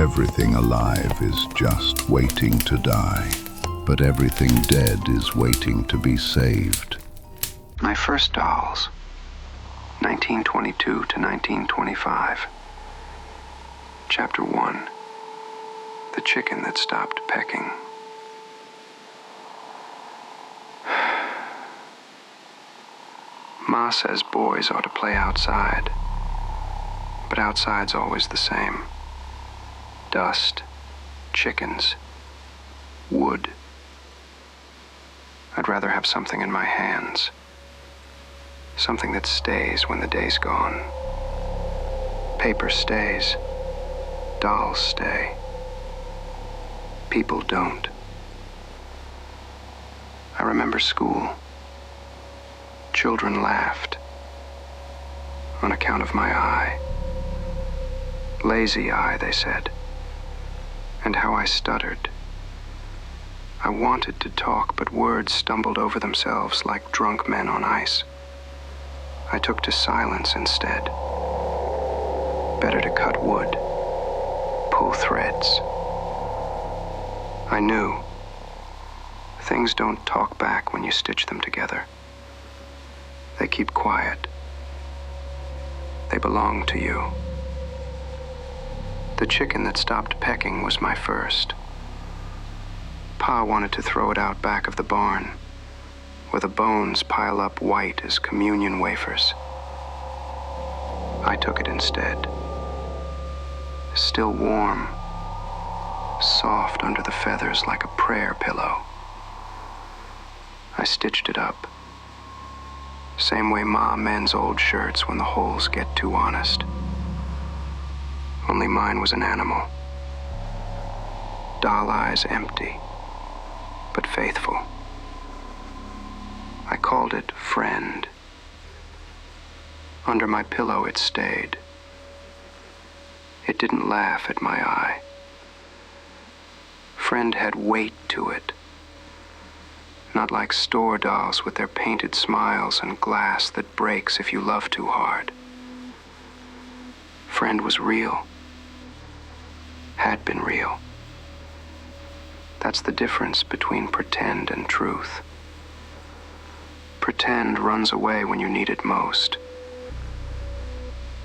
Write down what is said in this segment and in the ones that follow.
Everything alive is just waiting to die, but everything dead is waiting to be saved. My first dolls, 1922 to 1925. Chapter 1, The Chicken That Stopped Pecking. Ma says boys ought to play outside, but outside's always the same. Dust, chickens, wood. I'd rather have something in my hands. Something that stays when the day's gone. Paper stays. Dolls stay. People don't. I remember school. Children laughed. On account of my eye. Lazy eye, they said. And how I stuttered. I wanted to talk, but words stumbled over themselves like drunk men on ice. I took to silence instead. Better to cut wood, pull threads. I knew. Things don't talk back when you stitch them together. They keep quiet. They belong to you. The chicken that stopped pecking was my first. Pa wanted to throw it out back of the barn, where the bones pile up white as communion wafers. I took it instead. Still warm, soft under the feathers like a prayer pillow. I stitched it up. Same way Ma mends old shirts when the holes get too honest. Only mine was an animal. Doll eyes empty, but faithful. I called it Friend. Under my pillow it stayed. It didn't laugh at my eye. Friend had weight to it. Not like store dolls with their painted smiles and glass that breaks if you love too hard. Friend was real. Had been real. That's the difference between pretend and truth. Pretend runs away when you need it most.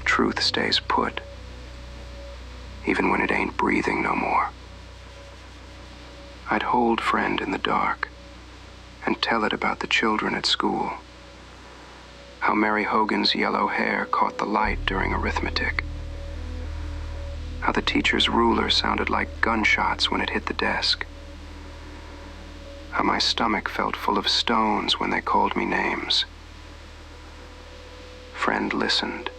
Truth stays put, even when it ain't breathing no more. I'd hold Friend in the dark and tell it about the children at school. How Mary Hogan's yellow hair caught the light during arithmetic. How the teacher's ruler sounded like gunshots when it hit the desk. How my stomach felt full of stones when they called me names. Friend listened.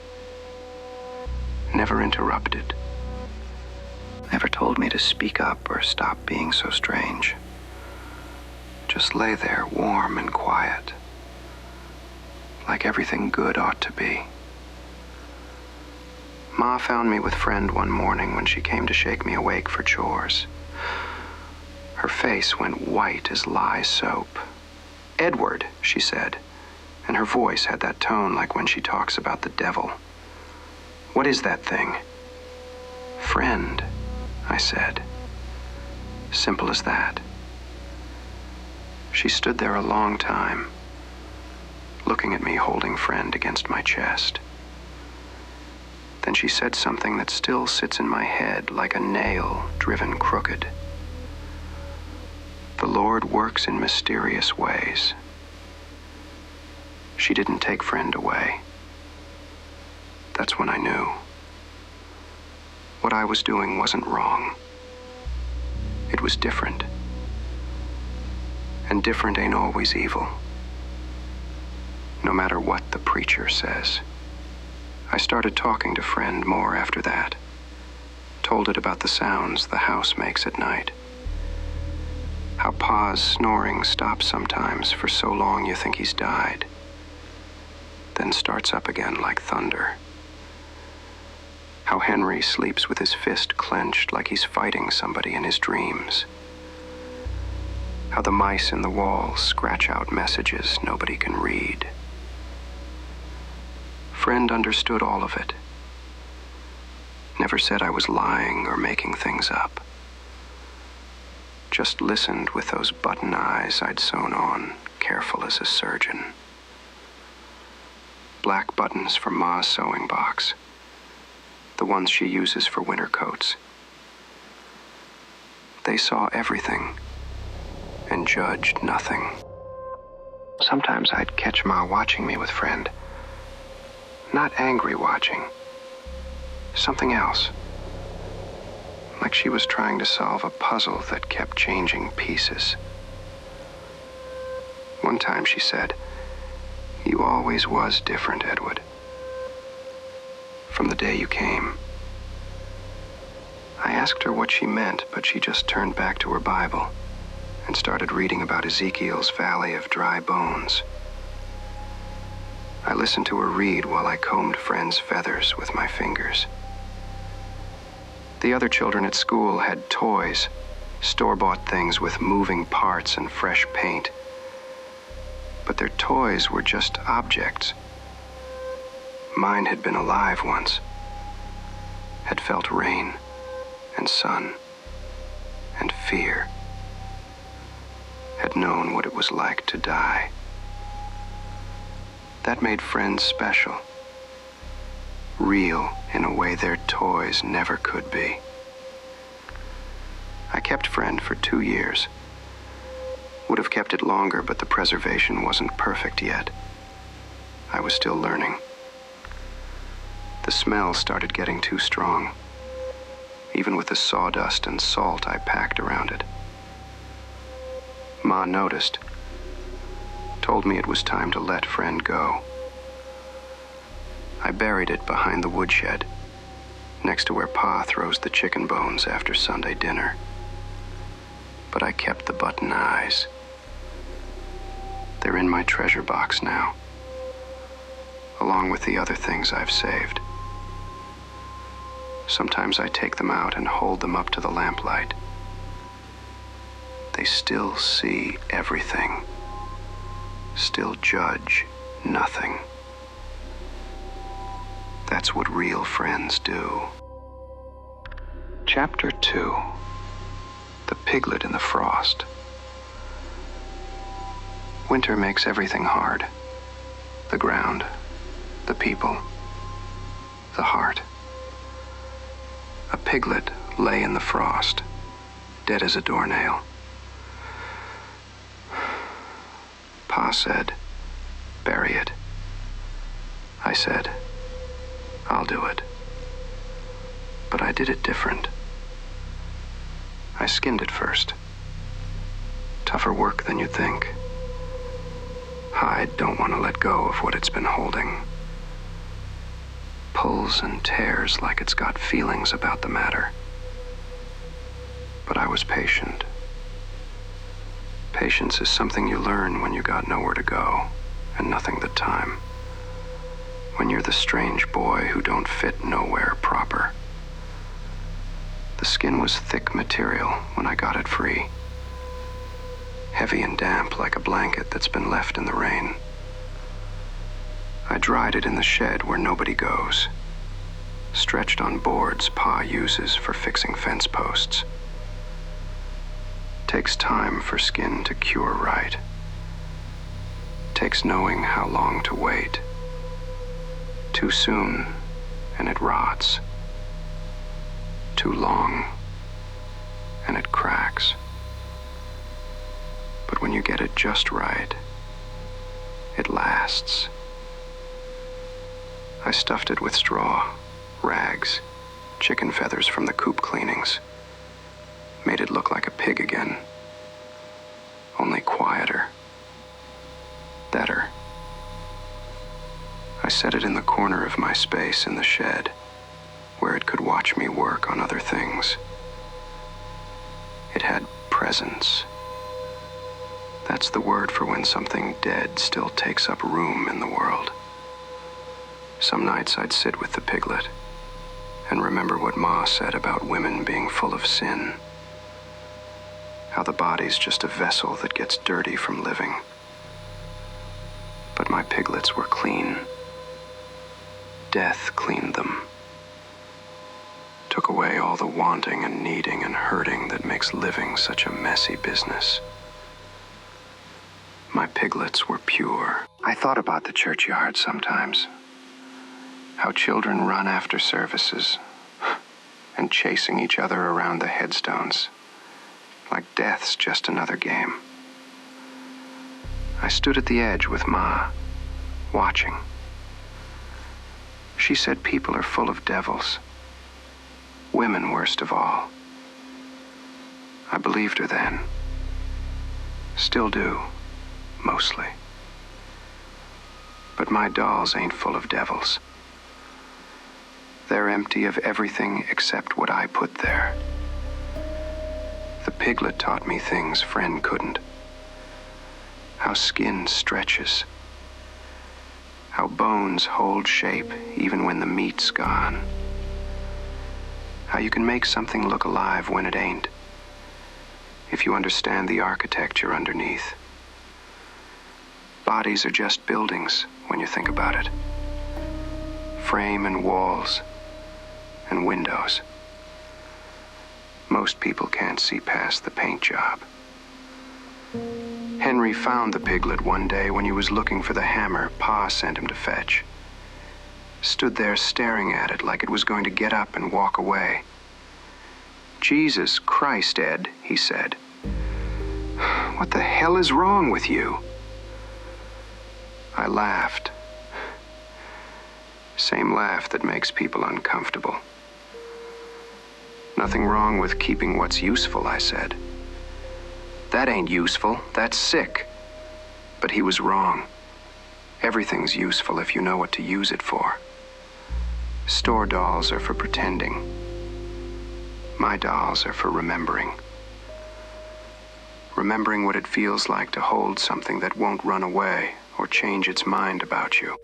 Never interrupted. Never told me to speak up or stop being so strange. Just lay there warm and quiet, like everything good ought to be. Ma found me with Friend one morning when she came to shake me awake for chores. Her face went white as lye soap. "Edward," she said, and her voice had that tone like when she talks about the devil. "What is that thing?" "Friend," I said. Simple as that. She stood there a long time, looking at me holding Friend against my chest. Then she said something that still sits in my head like a nail driven crooked. The Lord works in mysterious ways. She didn't take Friend away. That's when I knew. What I was doing wasn't wrong. It was different. And different ain't always evil. No matter what the preacher says. I started talking to Friend more after that. Told it about the sounds the house makes at night. How Pa's snoring stops sometimes for so long you think he's died. Then starts up again like thunder. How Henry sleeps with his fist clenched like he's fighting somebody in his dreams. How the mice in the walls scratch out messages nobody can read. Friend understood all of it. Never said I was lying or making things up. Just listened with those button eyes I'd sewn on, careful as a surgeon. Black buttons from Ma's sewing box. The ones she uses for winter coats. They saw everything and judged nothing. Sometimes I'd catch Ma watching me with Friend. Not angry watching. Something else. Like she was trying to solve a puzzle that kept changing pieces. One time she said, "You always was different, Edward. From the day you came." I asked her what she meant, but she just turned back to her Bible and started reading about Ezekiel's valley of dry bones. I listened to her read while I combed Friend's feathers with my fingers. The other children at school had toys, store-bought things with moving parts and fresh paint. But their toys were just objects. Mine had been alive once, had felt rain and sun and fear, had known what it was like to die. That made Friends special, real in a way their toys never could be. I kept Friend for 2 years. Would have kept it longer, but the preservation wasn't perfect yet. I was still learning. The smell started getting too strong, even with the sawdust and salt I packed around it. Ma noticed, told me it was time to let Friend go. I buried it behind the woodshed, next to where Pa throws the chicken bones after Sunday dinner. But I kept the button eyes. They're in my treasure box now, along with the other things I've saved. Sometimes I take them out and hold them up to the lamplight. They still see everything, still judge nothing. That's what real friends do. Chapter 2. The Piglet in the Frost. Winter makes everything hard. The ground, the people, the heart. A piglet lay in the frost, dead as a doornail. Pa said, "Bury it." I said, "I'll do it." But I did it different. I skinned it first. Tougher work than you'd think. Hide don't want to let go of what it's been holding. Pulls and tears like it's got feelings about the matter. But I was patient. Patience is something you learn when you got nowhere to go and nothing but time. When you're the strange boy who don't fit nowhere proper. The skin was thick material when I got it free. Heavy and damp like a blanket that's been left in the rain. I dried it in the shed where nobody goes. Stretched on boards Pa uses for fixing fence posts. Takes time for skin to cure right. Takes knowing how long to wait. Too soon, and it rots. Too long, and it cracks. But when you get it just right, it lasts. I stuffed it with straw, rags, chicken feathers from the coop cleanings. Made it look like a pig again. Only quieter. Better. I set it in the corner of my space in the shed, where it could watch me work on other things. It had presence. That's the word for when something dead still takes up room in the world. Some nights I'd sit with the piglet and remember what Ma said about women being full of sin. How the body's just a vessel that gets dirty from living. But my piglets were clean. Death cleaned them. took away all the wanting and needing and hurting that makes living such a messy business. My piglets were pure. I thought about the churchyard sometimes. How children run after services and chasing each other around the headstones, like death's just another game. I stood at the edge with Ma, watching. She said people are full of devils. Women worst of all. I believed her then. Still do, mostly. But my dolls ain't full of devils. They're empty of everything except what I put there. The piglet taught me things Friend couldn't. How skin stretches. How bones hold shape even when the meat's gone. How you can make something look alive when it ain't, if you understand the architecture underneath. Bodies are just buildings when you think about it. Frame and walls and windows. Most people can't see past the paint job. Henry found the piglet one day when he was looking for the hammer Pa sent him to fetch. Stood there staring at it like it was going to get up and walk away. "Jesus Christ, Ed," he said. "What the hell is wrong with you?" I laughed. Same laugh that makes people uncomfortable. "Nothing wrong with keeping what's useful," I said. "That ain't useful, that's sick." But he was wrong. Everything's useful if you know what to use it for. Store dolls are for pretending. My dolls are for remembering. Remembering what it feels like to hold something that won't run away or change its mind about you.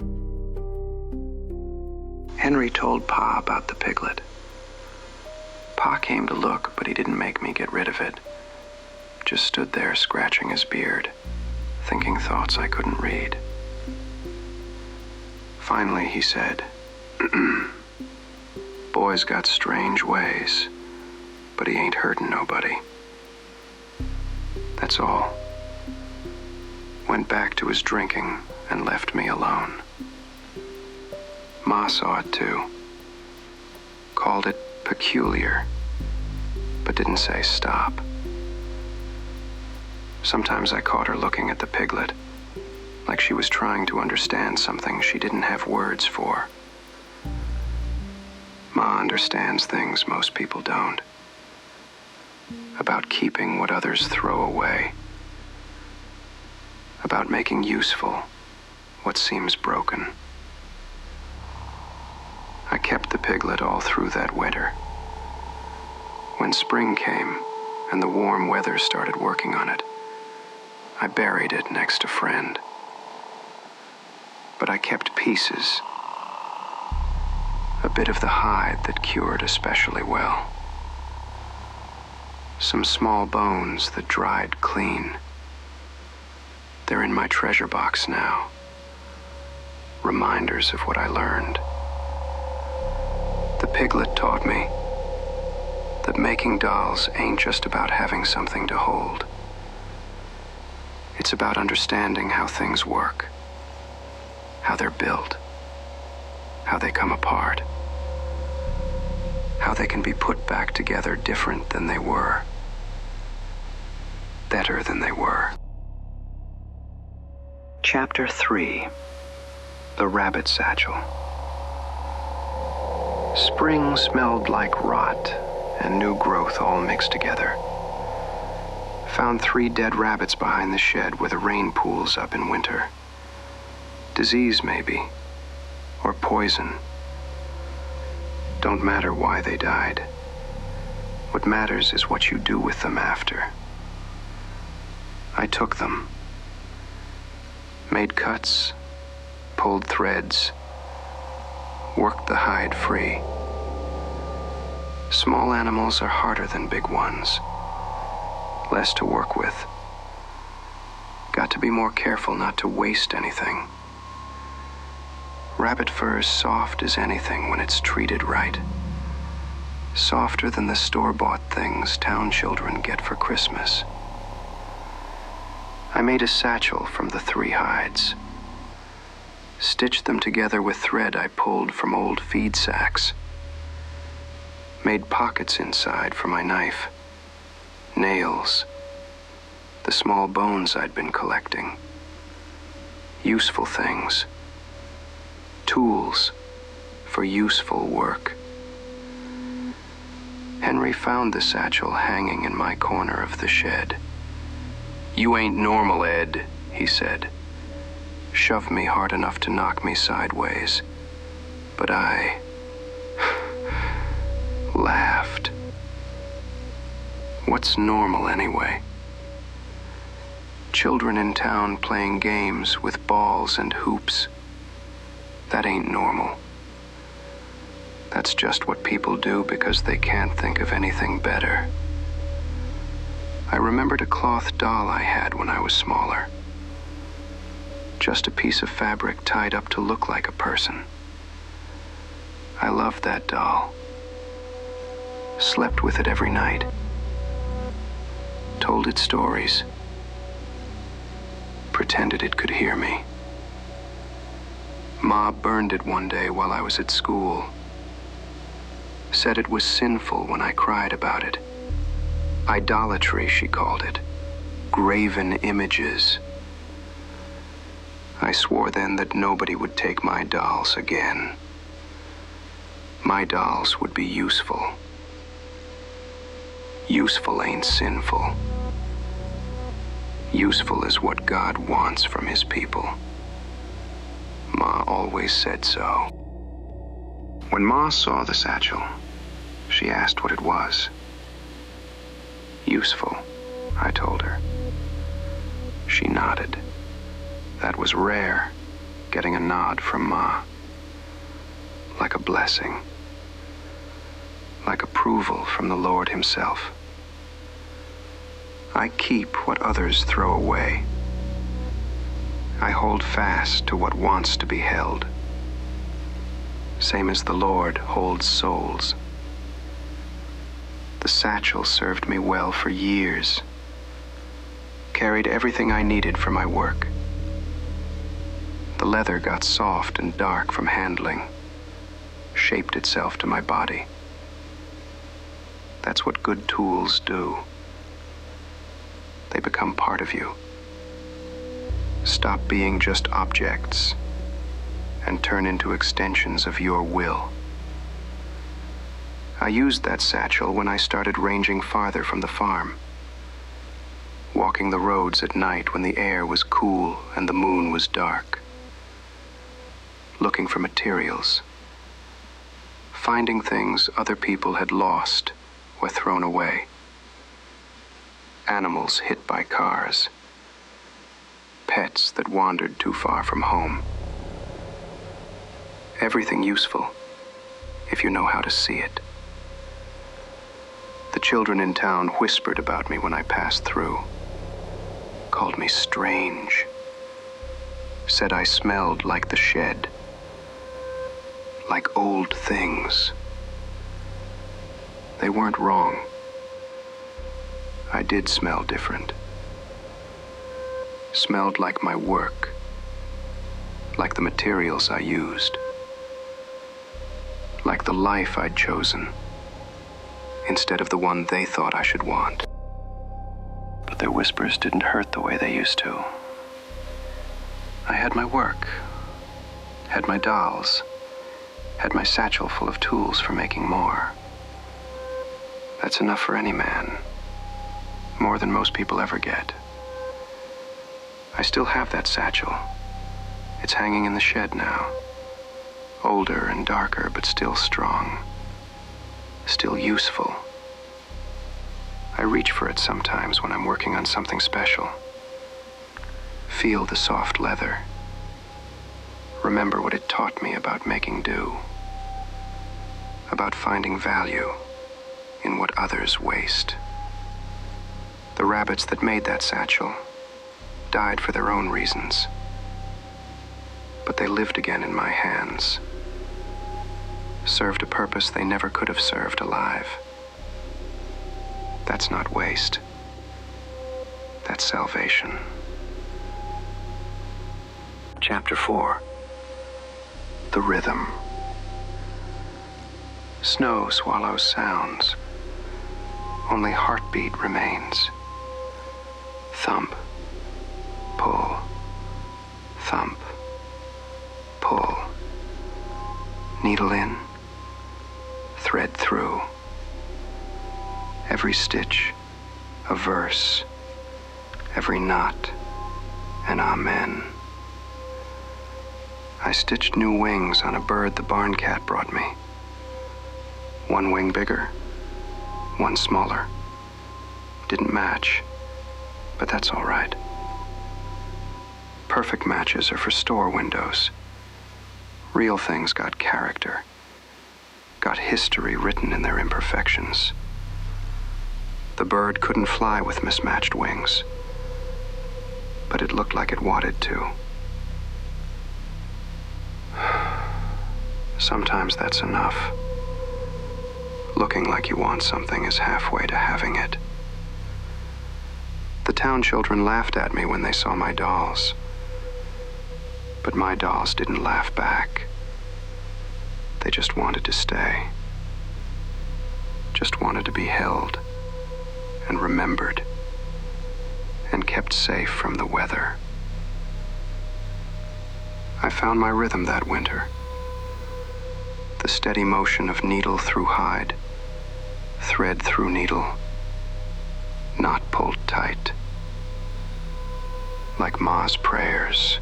Henry told Pa about the piglet. Pa came to look, but he didn't make me get rid of it. Just stood there scratching his beard, thinking thoughts I couldn't read. Finally, he said, "Boy's got strange ways, but he ain't hurting nobody." That's all. Went back to his drinking and left me alone. Ma saw it too. Called it peculiar, but didn't say stop. Sometimes I caught her looking at the piglet, like she was trying to understand something she didn't have words for. Ma understands things most people don't. About keeping what others throw away. About making useful what seems broken. I kept the piglet all through that winter. When spring came and the warm weather started working on it, I buried it next to Friend. But I kept pieces. A bit of the hide that cured especially well. Some small bones that dried clean. They're in my treasure box now. Reminders of what I learned. The piglet taught me that making dolls ain't just about having something to hold. It's about understanding how things work, how they're built, how they come apart, how they can be put back together different than they were, better than they were. Chapter 3. The Rabbit Satchel. Spring smelled like rot and new growth all mixed together. Found 3 dead rabbits behind the shed where the rain pools up in winter. Disease, maybe, or poison. Don't matter why they died. What matters is what you do with them after. I took them. Made cuts, pulled threads, worked the hide free. Small animals are harder than big ones. Less to work with. Got to be more careful not to waste anything. Rabbit fur is soft as anything when it's treated right. softer than the store-bought things town children get for Christmas. I made a satchel from the 3 hides, stitched them together with thread I pulled from old feed sacks, made pockets inside for my knife, nails, the small bones I'd been collecting, useful things, tools for useful work. Henry found the satchel hanging in my corner of the shed. "You ain't normal, Ed," he said. Shoved me hard enough to knock me sideways. But I laughed. What's normal anyway? Children in town playing games with balls and hoops. That ain't normal. That's just what people do because they can't think of anything better. I remembered a cloth doll I had when I was smaller. Just a piece of fabric tied up to look like a person. I loved that doll. Slept with it every night. Told it stories. Pretended it could hear me. Ma burned it one day while I was at school. Said it was sinful when I cried about it. Idolatry, she called it. Graven images. I swore then that nobody would take my dolls again. My dolls would be useful. Useful ain't sinful. Useful is what God wants from his people. Ma always said so. When Ma saw the satchel, she asked what it was. Useful, I told her. She nodded. That was rare, getting a nod from Ma. Like a blessing. Like approval from the Lord himself. I keep what others throw away. I hold fast to what wants to be held. Same as the Lord holds souls. The satchel served me well for years. Carried everything I needed for my work. The leather got soft and dark from handling. Shaped itself to my body. That's what good tools do. They become part of you. Stop being just objects and turn into extensions of your will. I used that satchel when I started ranging farther from the farm. Walking the roads at night when the air was cool and the moon was dark. Looking for materials. Finding things other people had lost or thrown away. Animals hit by cars. Pets that wandered too far from home. Everything useful, if you know how to see it. The children in town whispered about me when I passed through. Called me strange. Said I smelled like the shed. Like old things. They weren't wrong. I did smell different. Smelled like my work. Like the materials I used. Like the life I'd chosen, instead of the one they thought I should want. But their whispers didn't hurt the way they used to. I had my work, had my dolls, had my satchel full of tools for making more. That's enough for any man, more than most people ever get. I still have that satchel. It's hanging in the shed now. Older and darker, but still strong. Still useful. I reach for it sometimes when I'm working on something special. Feel the soft leather. Remember what it taught me about making do. About finding value in what others waste. The rabbits that made that satchel died for their own reasons. But they lived again in my hands. served a purpose they never could have served alive. That's not waste. That's salvation. Chapter 4. The Rhythm. Snow swallows sounds. Only heartbeat remains. Thump, pull, thump, pull. Needle in, thread through. Every stitch, a verse. Every knot, an amen. I stitched new wings on a bird the barn cat brought me. One wing bigger, one smaller. Didn't match, but that's all right. Perfect matches are for store windows. Real things got character, got history written in their imperfections. The bird couldn't fly with mismatched wings, but it looked like it wanted to. Sometimes that's enough. Looking like you want something is halfway to having it. The town children laughed at me when they saw my dolls. But my dolls didn't laugh back. They just wanted to stay. Just wanted to be held and remembered and kept safe from the weather. I found my rhythm that winter. The steady motion of needle through hide, thread through needle, knot pulled tight. Like Ma's prayers,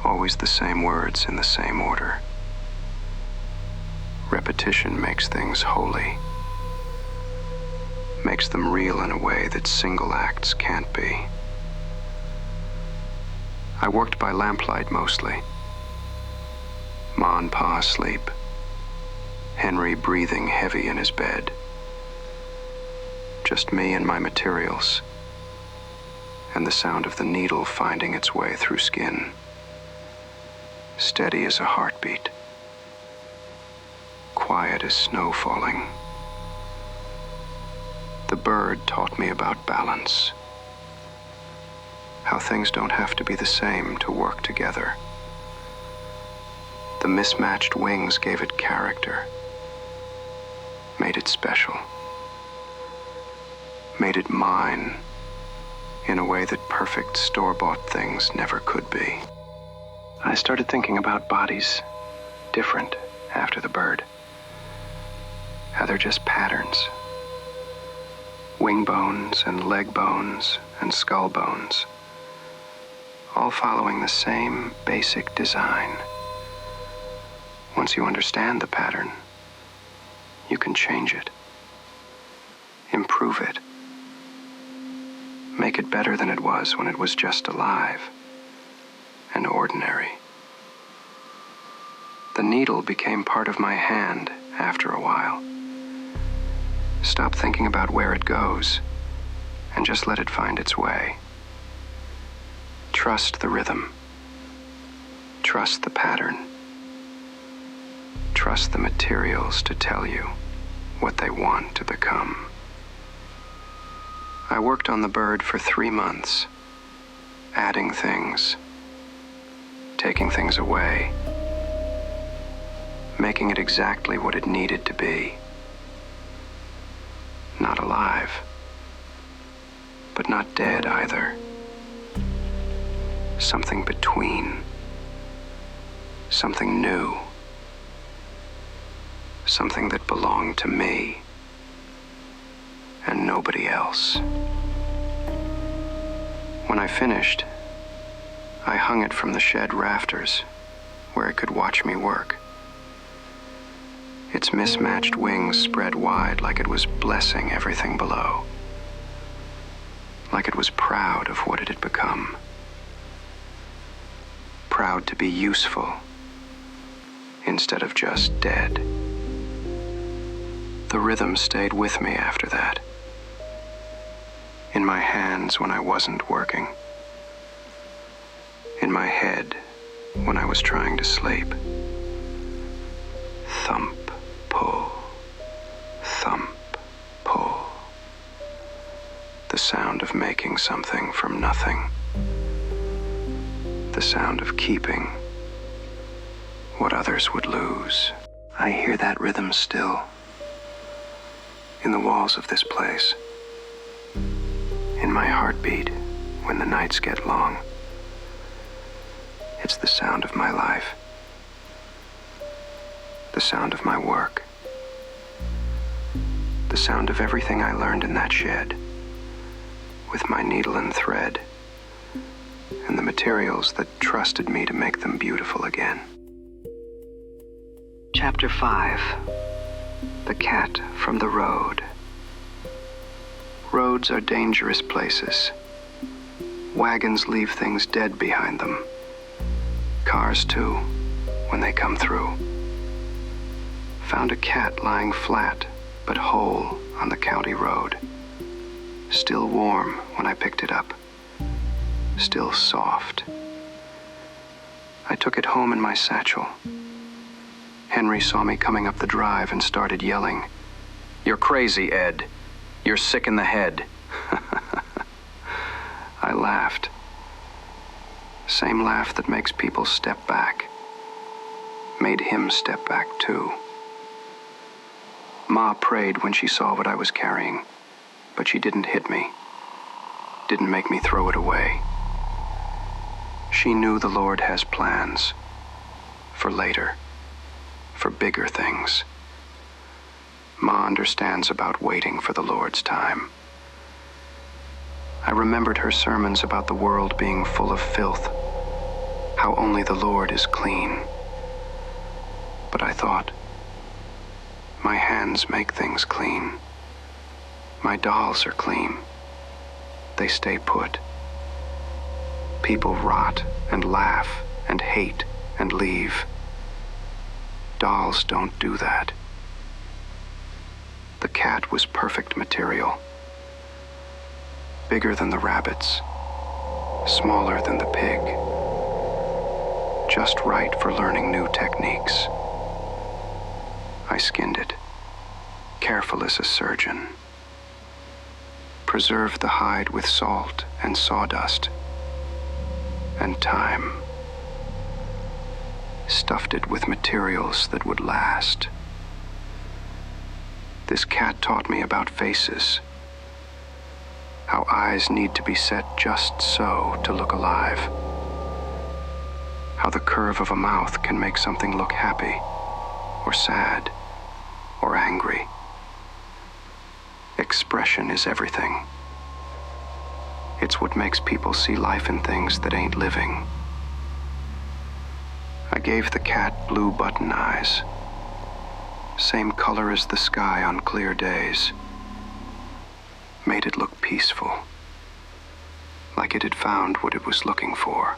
always the same words in the same order. Repetition makes things holy, makes them real in a way that single acts can't be. I worked by lamplight mostly. Ma and Pa asleep. Henry breathing heavy in his bed. Just me and my materials, and the sound of the needle finding its way through skin. Steady as a heartbeat. Quiet as snow falling. The bird taught me about balance. How things don't have to be the same to work together. The mismatched wings gave it character, made it special, made it mine in a way that perfect store-bought things never could be. I started thinking about bodies different after the bird. How they're just patterns. Wing bones and leg bones and skull bones, all following the same basic design. Once you understand the pattern, you can change it, improve it, make it better than it was when it was just alive and ordinary. The needle became part of my hand after a while. Stop thinking about where it goes and just let it find its way. Trust the rhythm. Trust the pattern. Trust the materials to tell you what they want to become. I worked on the bird for 3 months, adding things, taking things away, making it exactly what it needed to be. Not alive, but not dead either. Something between, something new. Something that belonged to me and nobody else. When I finished, I hung it from the shed rafters where it could watch me work. Its mismatched wings spread wide like it was blessing everything below, like it was proud of what it had become. Proud to be useful instead of just dead. The rhythm stayed with me after that. In my hands when I wasn't working. In my head when I was trying to sleep. Thump, pull, thump, pull. The sound of making something from nothing. The sound of keeping what others would lose. I hear that rhythm still, in the walls of this place, in my heartbeat when the nights get long. It's the sound of my life, the sound of my work, the sound of everything I learned in that shed, with my needle and thread, and the materials that trusted me to make them beautiful again. Chapter 5. The Cat from the Road. Roads are dangerous places. Wagons leave things dead behind them. Cars, too, when they come through. Found a cat lying flat, but whole on the county road. Still warm when I picked it up. Still soft. I took it home in my satchel. Henry saw me coming up the drive and started yelling, "You're crazy, Ed. You're sick in the head." I laughed. Same laugh that makes people step back. Made him step back, too. Ma prayed when she saw what I was carrying, but she didn't hit me. Didn't make me throw it away. She knew the Lord has plans. For later. For bigger things. Ma understands about waiting for the Lord's time. I remembered her sermons about the world being full of filth, how only the Lord is clean. But I thought, my hands make things clean. My dolls are clean. They stay put. People rot and laugh and hate and leave. Dolls don't do that. The cat was perfect material. Bigger than the rabbits. Smaller than the pig. Just right for learning new techniques. I skinned it, careful as a surgeon. Preserved the hide with salt and sawdust and time. Stuffed it with materials that would last. This cat taught me about faces, how eyes need to be set just so to look alive, how the curve of a mouth can make something look happy, or sad, or angry. Expression is everything. It's what makes people see life in things that ain't living. I gave the cat blue button eyes, same color as the sky on clear days. Made it look peaceful, like it had found what it was looking for.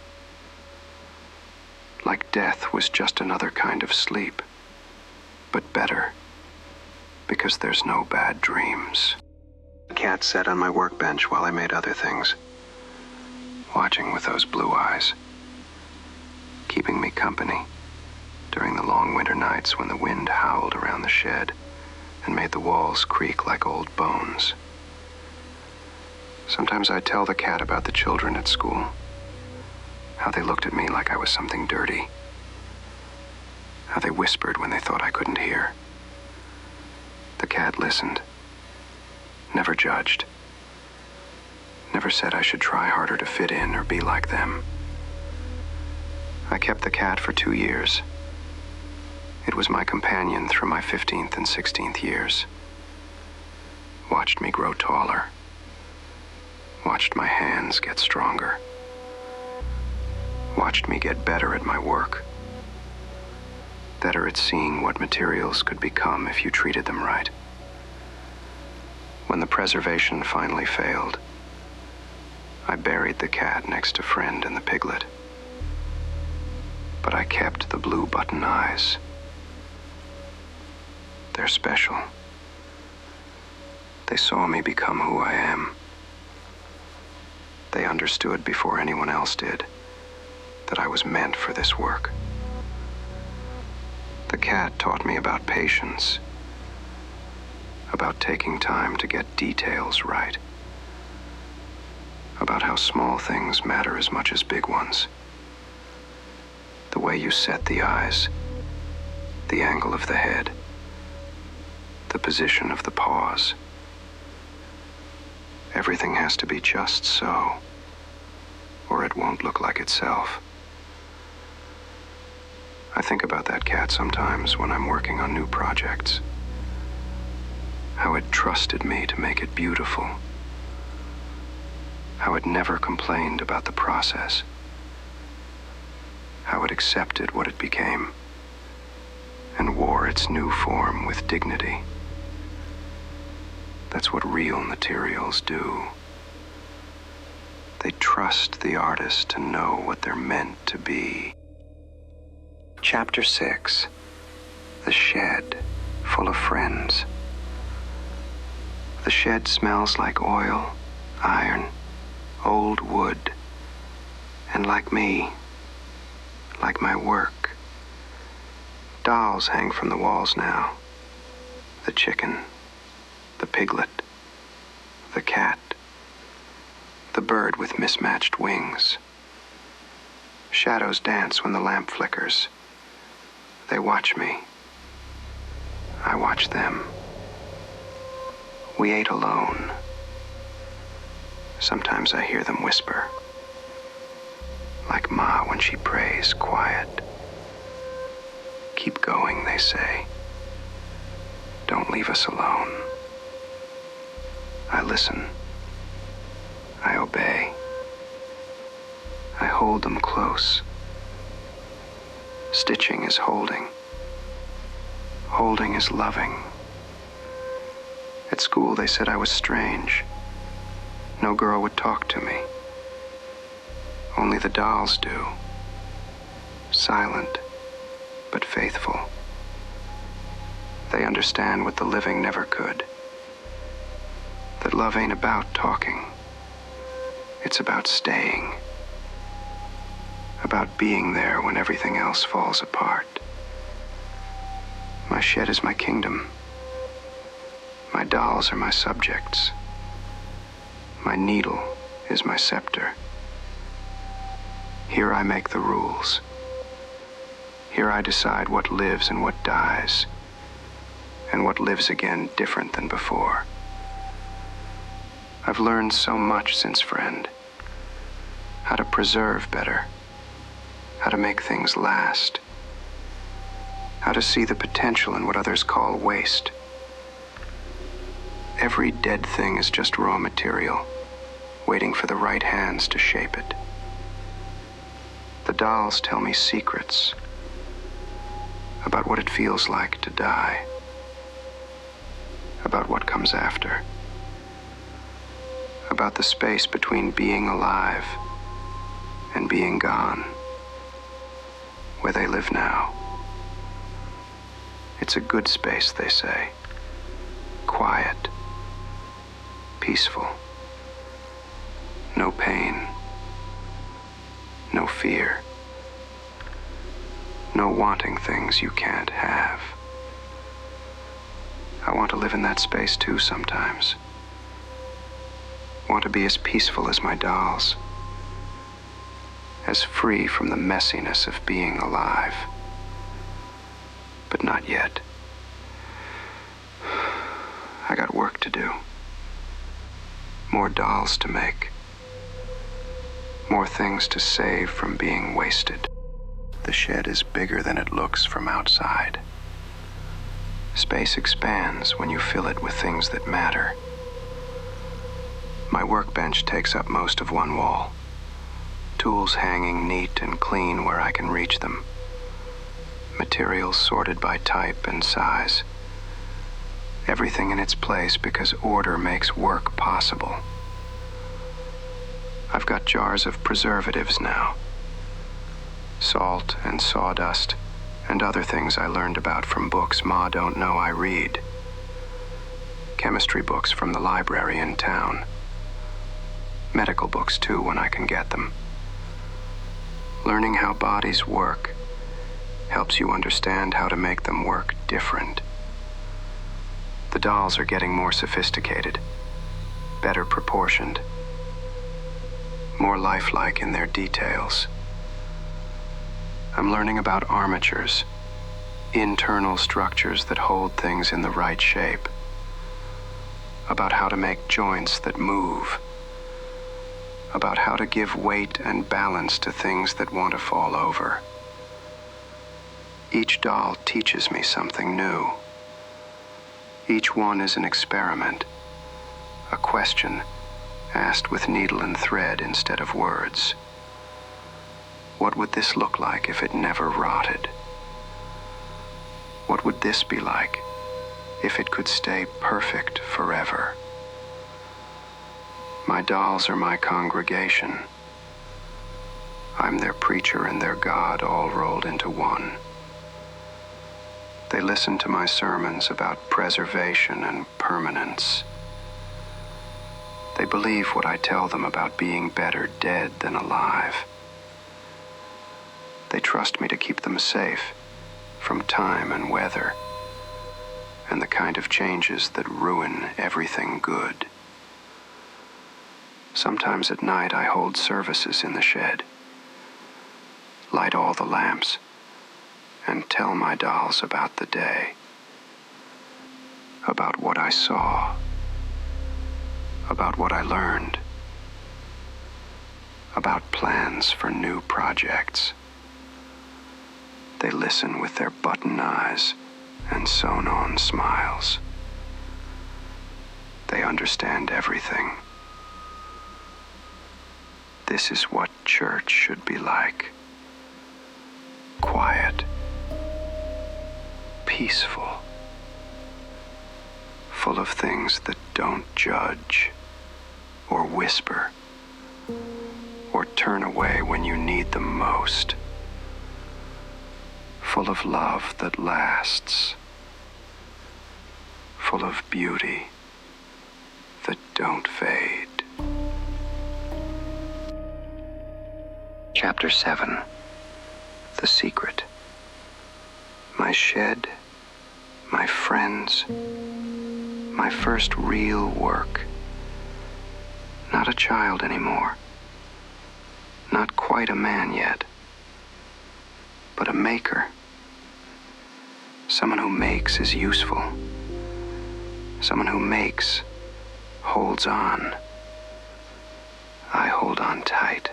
Like death was just another kind of sleep, but better, because there's no bad dreams. The cat sat on my workbench while I made other things, watching with those blue eyes, keeping me company during the long winter nights when the wind howled around the shed and made the walls creak like old bones. Sometimes I'd tell the cat about the children at school, how they looked at me like I was something dirty, how they whispered when they thought I couldn't hear. The cat listened, never judged, never said I should try harder to fit in or be like them. I kept the cat for 2 years. It was my companion through my 15th and 16th years. Watched me grow taller. Watched my hands get stronger. Watched me get better at my work. Better at seeing what materials could become if you treated them right. When the preservation finally failed, I buried the cat next to Friend and the Piglet. But I kept the blue button eyes. They're special. They saw me become who I am. They understood before anyone else did that I was meant for this work. The cat taught me about patience, about taking time to get details right, about how small things matter as much as big ones. The way you set the eyes, the angle of the head, the position of the paws. Everything has to be just so, or it won't look like itself. I think about that cat sometimes when I'm working on new projects. How it trusted me to make it beautiful. How it never complained about the process. How it accepted what it became and wore its new form with dignity. That's what real materials do. They trust the artist to know what they're meant to be. Chapter 6. The shed full of friends. The shed smells like oil, iron, old wood, and like me, like my work. Dolls hang from the walls now. The chicken, the piglet, the cat, the bird with mismatched wings. Shadows dance when the lamp flickers. They watch me. I watch them. We ate alone. Sometimes I hear them whisper, like Ma when she prays quiet. Keep going, they say. Don't leave us alone. I listen. I obey. I hold them close. Stitching is holding. Holding is loving. At school they said I was strange. No girl would talk to me. Only the dolls do. Silent, but faithful. They understand what the living never could. That love ain't about talking. It's about staying. About being there when everything else falls apart. My shed is my kingdom. My dolls are my subjects. My needle is my scepter. Here I make the rules. Here I decide what lives and what dies, and what lives again different than before. I've learned so much since Friend. How to preserve better. How to make things last. How to see the potential in what others call waste. Every dead thing is just raw material, waiting for the right hands to shape it. The dolls tell me secrets about what it feels like to die, about what comes after, about the space between being alive and being gone, where they live now. It's a good space, they say. Quiet. Peaceful. No pain. No fear. No wanting things you can't have. I want to live in that space too sometimes. Want to be as peaceful as my dolls. As free from the messiness of being alive. But not yet. I got work to do. More dolls to make. More things to save from being wasted. The shed is bigger than it looks from outside. Space expands when you fill it with things that matter. My workbench takes up most of one wall. Tools hanging neat and clean where I can reach them. Materials sorted by type and size. Everything in its place because order makes work possible. I've got jars of preservatives now. Salt and sawdust and other things I learned about from books Ma don't know I read. Chemistry books from the library in town. Medical books too when I can get them. Learning how bodies work helps you understand how to make them work different. The dolls are getting more sophisticated, better proportioned, more lifelike in their details. I'm learning about armatures, internal structures that hold things in the right shape, about how to make joints that move, about how to give weight and balance to things that want to fall over. Each doll teaches me something new. Each one is an experiment, a question asked with needle and thread instead of words. What would this look like if it never rotted? What would this be like if it could stay perfect forever? My dolls are my congregation. I'm their preacher and their God all rolled into one. They listen to my sermons about preservation and permanence. They believe what I tell them about being better dead than alive. They trust me to keep them safe from time and weather and the kind of changes that ruin everything good. Sometimes at night I hold services in the shed, light all the lamps, and tell my dolls about the day, about what I saw, about what I learned, about plans for new projects. They listen with their button eyes and sewn-on smiles. They understand everything. This is what church should be like. Quiet, peaceful, full of things that don't judge or whisper or turn away when you need them most. Full of love that lasts, full of beauty that don't fade. Chapter 7. The Secret. My shed, my friends, my first real work. Not a child anymore. Not quite a man yet, but a maker. Someone who makes is useful. Someone who makes holds on. I hold on tight.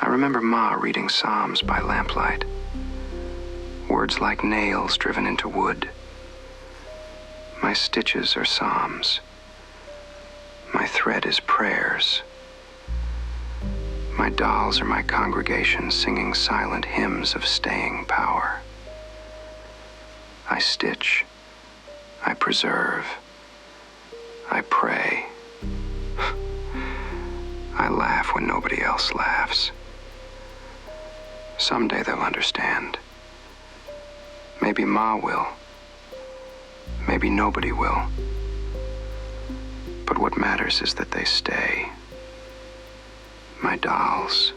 I remember Ma reading Psalms by lamplight. Words like nails driven into wood. My stitches are psalms. My thread is prayers. My dolls are my congregation singing silent hymns of staying power. I stitch. I preserve. I pray. I laugh when nobody else laughs. Someday they'll understand. Maybe Ma will. Maybe nobody will. But what matters is that they stay. My dolls.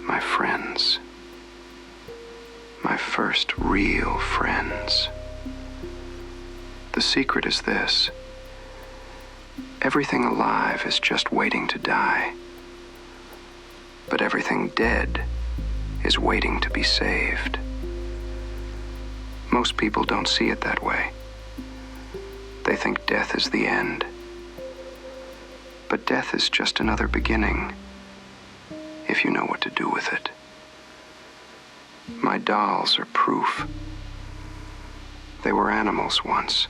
My friends. My first real friends. The secret is this. Everything alive is just waiting to die. But everything dead is waiting to be saved. Most people don't see it that way. They think death is the end. But death is just another beginning, if you know what to do with it. My dolls are proof. They were animals once.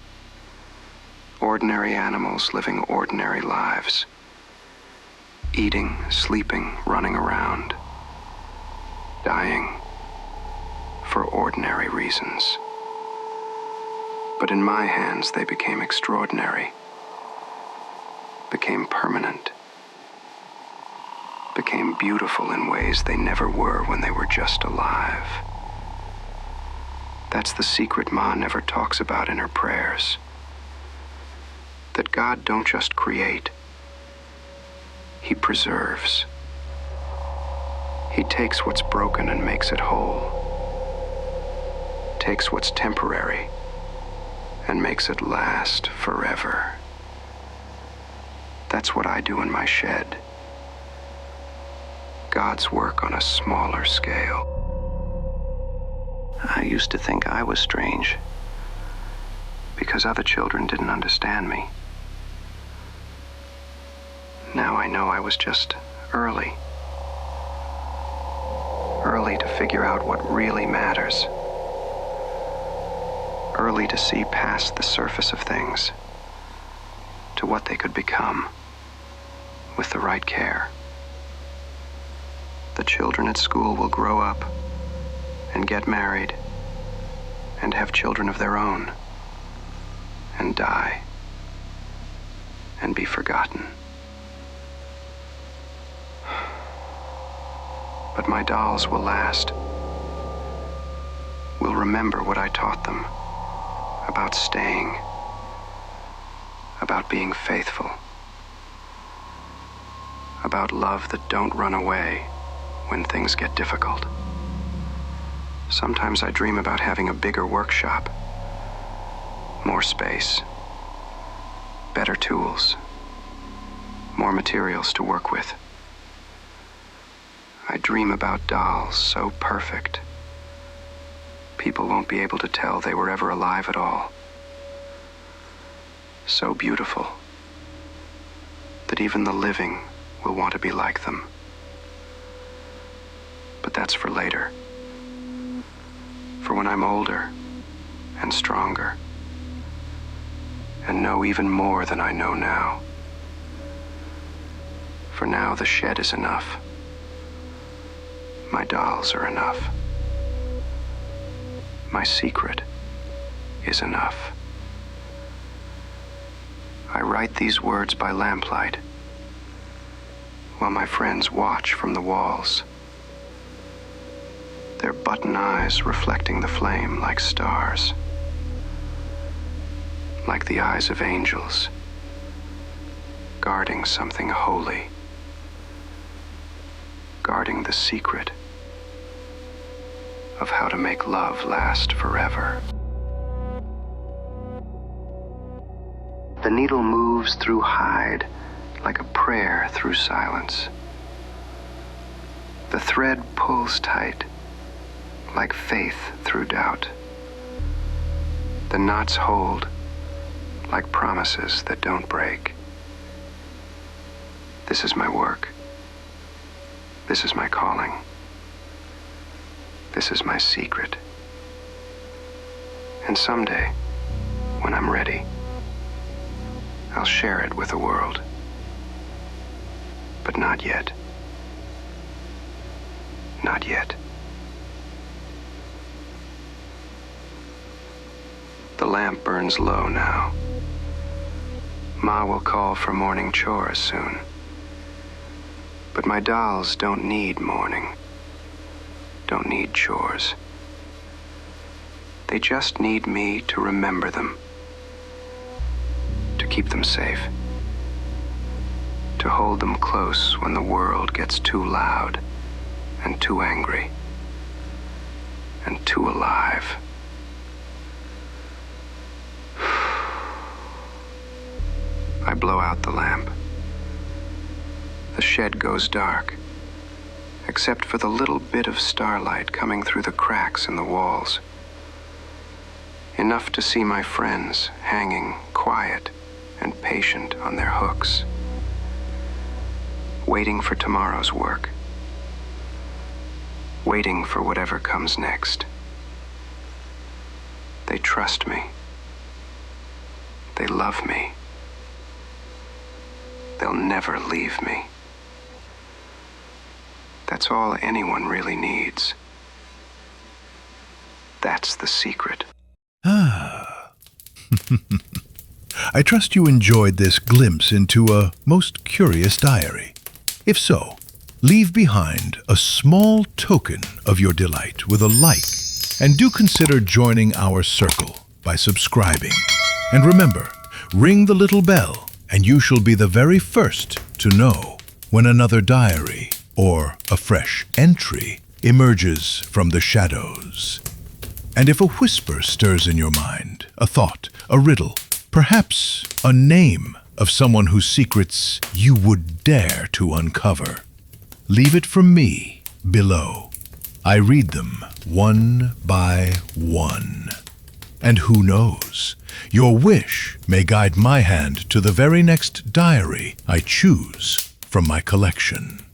Ordinary animals living ordinary lives. Eating, sleeping, running around. Dying for ordinary reasons. But in my hands, they became extraordinary, became permanent, became beautiful in ways they never were when they were just alive. That's the secret Ma never talks about in her prayers. That God don't just create, He preserves. He takes what's broken and makes it whole. Takes what's temporary and makes it last forever. That's what I do in my shed. God's work on a smaller scale. I used to think I was strange because other children didn't understand me. Now I know I was just early. Early to figure out what really matters. Early to see past the surface of things to what they could become with the right care. The children at school will grow up and get married and have children of their own and die and be forgotten. But my dolls will last. Will remember what I taught them about staying, about being faithful, about love that don't run away when things get difficult. Sometimes I dream about having a bigger workshop, more space, better tools, more materials to work with. I dream about dolls so perfect, people won't be able to tell they were ever alive at all. So beautiful that even the living will want to be like them. But that's for later. For when I'm older and stronger and know even more than I know now. For now, the shed is enough. My dolls are enough. My secret is enough. I write these words by lamplight while my friends watch from the walls, their button eyes reflecting the flame like stars, like the eyes of angels, guarding something holy, guarding the secret of how to make love last forever. The needle moves through hide like a prayer through silence. The thread pulls tight like faith through doubt. The knots hold like promises that don't break. This is my work. This is my calling. This is my secret. And someday, when I'm ready, I'll share it with the world. But not yet. Not yet. The lamp burns low now. Ma will call for morning chores soon. But my dolls don't need mourning, don't need chores. They just need me to remember them, to keep them safe, to hold them close when the world gets too loud and too angry and too alive. I blow out the lamp. The shed goes dark, except for the little bit of starlight coming through the cracks in the walls. Enough to see my friends hanging quiet and patient on their hooks, waiting for tomorrow's work, waiting for whatever comes next. They trust me. They love me. They'll never leave me. That's all anyone really needs. That's the secret. Ah. I trust you enjoyed this glimpse into a most curious diary. If so, leave behind a small token of your delight with a like, and do consider joining our circle by subscribing. And remember, ring the little bell, and you shall be the very first to know when another diary or a fresh entry emerges from the shadows. And if a whisper stirs in your mind, a thought, a riddle, perhaps a name of someone whose secrets you would dare to uncover, leave it for me below. I read them one by one. And who knows, your wish may guide my hand to the very next diary I choose from my collection.